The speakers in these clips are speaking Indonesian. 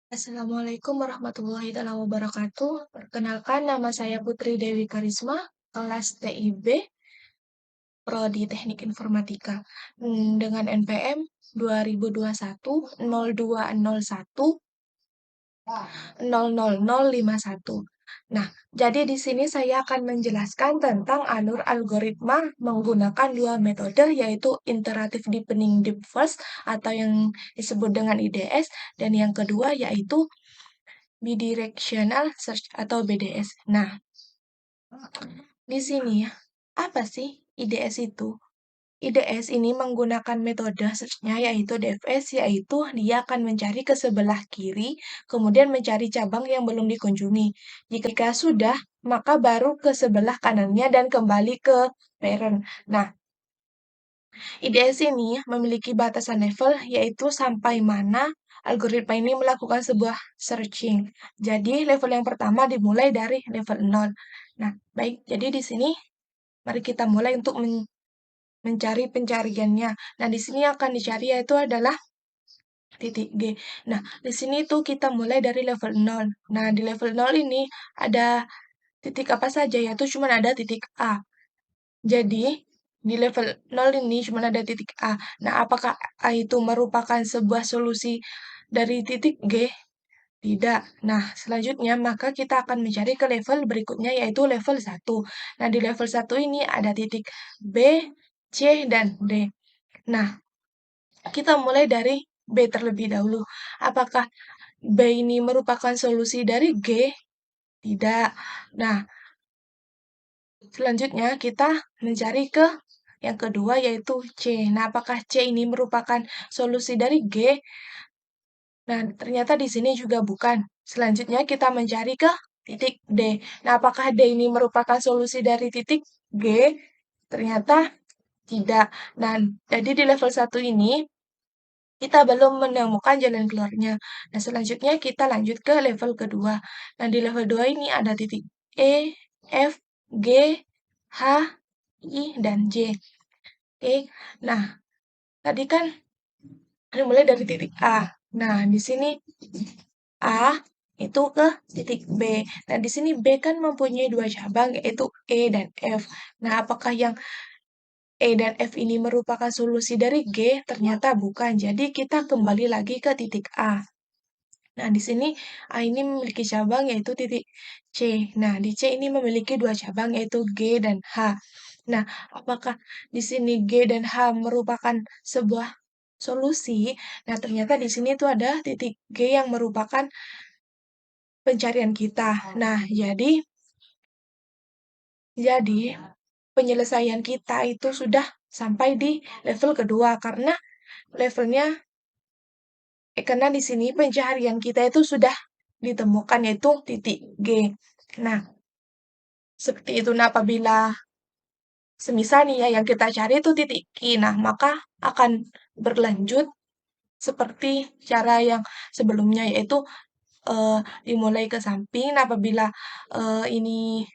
Assalamualaikum warahmatullahi wabarakatuh. Perkenalkan, nama saya Putri Dewi Karisma, kelas TIB, Prodi Teknik Informatika, dengan NPM 2021 0201 00051. Nah, jadi di sini saya akan menjelaskan tentang alur algoritma menggunakan dua metode, yaitu Iterative Deepening Deep First atau yang disebut dengan IDS, dan yang kedua yaitu Bidirectional Search atau BDS. Nah, di sini apa sih IDS itu? IDS ini menggunakan metode search-nya yaitu DFS, yaitu dia akan mencari ke sebelah kiri, kemudian mencari cabang yang belum dikunjungi. Jika sudah, maka baru ke sebelah kanannya dan kembali ke parent. Nah, IDS ini memiliki batasan level, yaitu sampai mana algoritma ini melakukan sebuah searching. Jadi, level yang pertama dimulai dari level 0. Nah, baik, jadi di sini mari kita mulai untuk mencari pencariannya. Nah, di sini akan dicari yaitu adalah titik G. Nah, di sini tuh kita mulai dari level 0. Nah, di level 0 ini ada titik apa saja, yaitu cuma ada titik A. Jadi, di level 0 ini cuma ada titik A. Nah, apakah A itu merupakan sebuah solusi dari titik G? Tidak. Nah, selanjutnya maka kita akan mencari ke level berikutnya yaitu level 1. Nah, di level 1 ini ada titik B, C, dan D. Nah, kita mulai dari B terlebih dahulu. Apakah B ini merupakan solusi dari G? Tidak. Nah, selanjutnya kita mencari ke yang kedua yaitu C. Nah, apakah C ini merupakan solusi dari G? Nah, ternyata di sini juga bukan. Selanjutnya kita mencari ke titik D. Nah, apakah D ini merupakan solusi dari titik G? Ternyata tidak. Nah, jadi di level 1 ini kita belum menemukan jalan keluarnya. Nah, selanjutnya kita lanjut ke level kedua. Nah, di level 2 ini ada titik E, F, G, H, I, dan J. Oke, nah, tadi kan dimulai dari titik A. Nah, di sini A itu ke titik B. Nah, di sini B kan mempunyai dua cabang, yaitu E dan F. Nah, apakah yang E dan F ini merupakan solusi dari G? Ternyata bukan. Jadi, kita kembali lagi ke titik A. Nah, di sini A ini memiliki cabang yaitu titik C. Nah, di C ini memiliki dua cabang yaitu G dan H. Nah, apakah di sini G dan H merupakan sebuah solusi? Nah, ternyata di sini tuh ada titik G yang merupakan pencarian kita. Nah, jadi penyelesaian kita itu sudah sampai di level kedua karena di sini pencarian kita itu sudah ditemukan yaitu titik G. Nah, seperti itu. Nah, apabila semisal nih ya yang kita cari itu titik Q, nah maka akan berlanjut seperti cara yang sebelumnya yaitu dimulai ke samping. Nah, apabila ini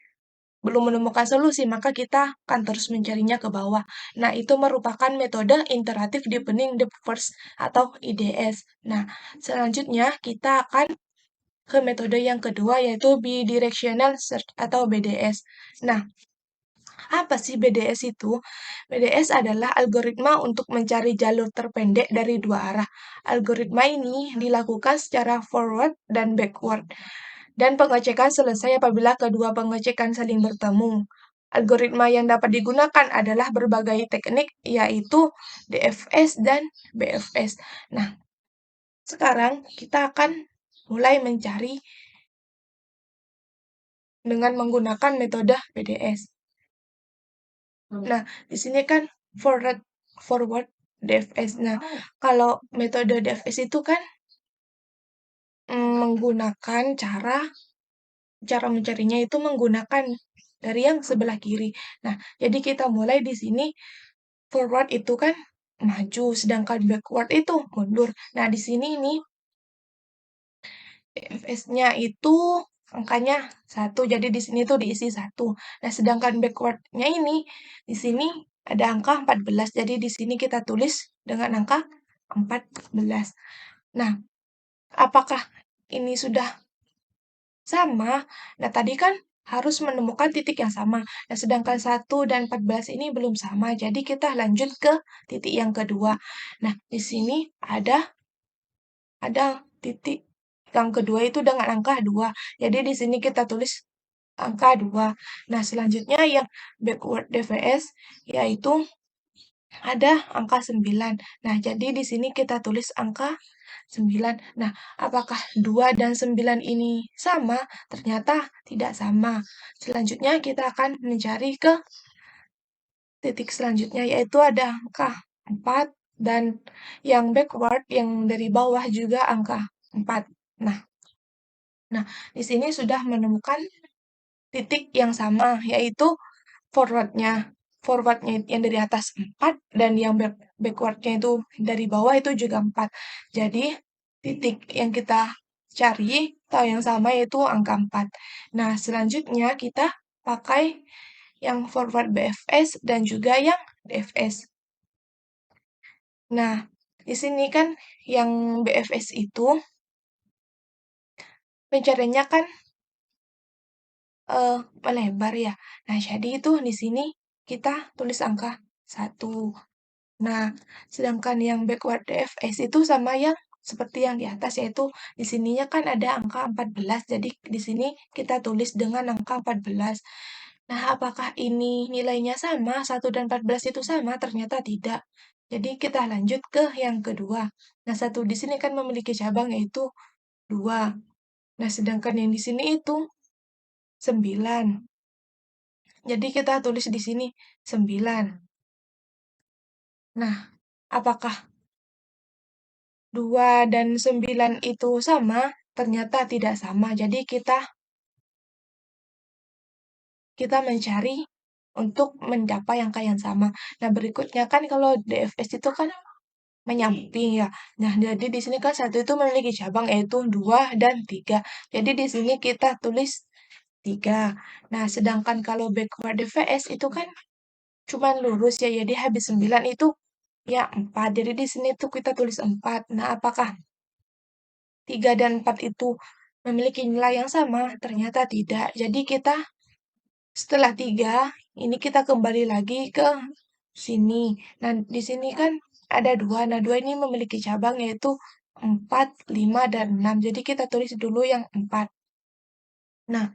belum menemukan solusi, maka kita akan terus mencarinya ke bawah. Nah, itu merupakan metode Iterative Deepening Depth First atau IDS. Nah, selanjutnya kita akan ke metode yang kedua yaitu Bidirectional Search atau BDS. Nah, apa sih BDS itu? BDS adalah algoritma untuk mencari jalur terpendek dari dua arah. Algoritma ini dilakukan secara forward dan backward. Dan pengecekan selesai apabila kedua pengecekan saling bertemu. Algoritma yang dapat digunakan adalah berbagai teknik, yaitu DFS dan BFS. Nah, sekarang kita akan mulai mencari dengan menggunakan metode BDS. Nah, di sini kan forward DFS. Nah, kalau metode DFS itu kan menggunakan cara mencarinya itu menggunakan dari yang sebelah kiri. Nah, jadi kita mulai di sini forward itu kan maju, sedangkan backward itu mundur. Nah, di sini ini DFS-nya itu angkanya 1, jadi di sini tuh diisi 1. Nah, sedangkan backward-nya ini, di sini ada angka 14, jadi di sini kita tulis dengan angka 14. Nah, apakah ini sudah sama, nah tadi kan harus menemukan titik yang sama. Nah, sedangkan 1 dan 14 ini belum sama, jadi kita lanjut ke titik yang kedua. Nah, di sini ada titik yang kedua itu dengan angka 2. Jadi di sini kita tulis angka 2. Nah, selanjutnya yang backward DVS yaitu ada angka 9. Nah, jadi di sini kita tulis angka 9. Nah, apakah 2 dan 9 ini sama? Ternyata tidak sama. Selanjutnya kita akan mencari ke titik selanjutnya, yaitu ada angka 4 dan yang backward, yang dari bawah juga angka 4. Nah, nah di sini sudah menemukan titik yang sama, yaitu forwardnya. Forwardnya yang dari atas 4 dan yang backwardnya itu dari bawah itu juga 4. Jadi titik yang kita cari atau yang sama yaitu angka 4. Nah, selanjutnya kita pakai yang forward BFS dan juga yang DFS. Nah, di sini kan yang BFS itu pencariannya kan melebar ya. Nah, jadi itu di sini kita tulis angka 1. Nah, sedangkan yang backward DFS itu sama yang seperti yang di atas, yaitu di sininya kan ada angka 14, jadi di sini kita tulis dengan angka 14. Nah, apakah ini nilainya sama, 1 dan 14 itu sama? Ternyata tidak. Jadi kita lanjut ke yang kedua. Nah, 1 di sini kan memiliki cabang yaitu 2. Nah, sedangkan yang di sini itu 9. Jadi kita tulis di sini 9. Nah, apakah 2 dan 9 itu sama? Ternyata tidak sama. Jadi kita mencari untuk mencapai angka yang sama. Nah, berikutnya kan kalau DFS itu kan menyamping ya. Nah, jadi di sini kan 1 itu memiliki cabang yaitu 2 dan 3. Jadi di sini kita tulis 3. Nah, sedangkan kalau backward DVS itu kan cuma lurus ya. Jadi habis 9 itu ya 4. Jadi di sini tuh kita tulis 4. Nah, apakah 3 dan 4 itu memiliki nilai yang sama? Ternyata tidak. Jadi kita setelah 3, ini kita kembali lagi ke sini. Nah, di sini kan ada 2. Nah, 2 ini memiliki cabang yaitu 4, 5, dan 6. Jadi kita tulis dulu yang 4. Nah,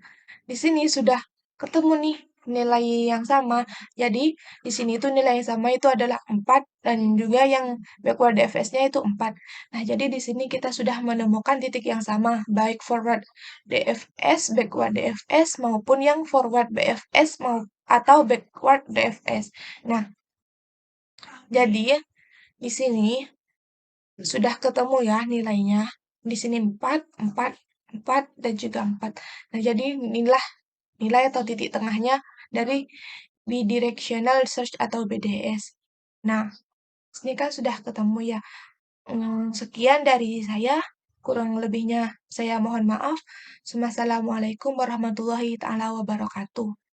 di sini sudah ketemu nih nilai yang sama. Jadi, di sini itu nilai yang sama itu adalah 4 dan juga yang backward DFS-nya itu 4. Nah, jadi di sini kita sudah menemukan titik yang sama, baik forward DFS, backward DFS, maupun yang forward BFS atau backward DFS. Nah, jadi di sini sudah ketemu ya nilainya. Di sini 4, 4, 4, dan juga 4. Nah, jadi inilah nilai atau titik tengahnya dari bidirectional search atau BDS. Nah, ini kan sudah ketemu ya. Sekian dari saya. Kurang lebihnya saya mohon maaf. Wassalamualaikum warahmatullahi taala wabarakatuh.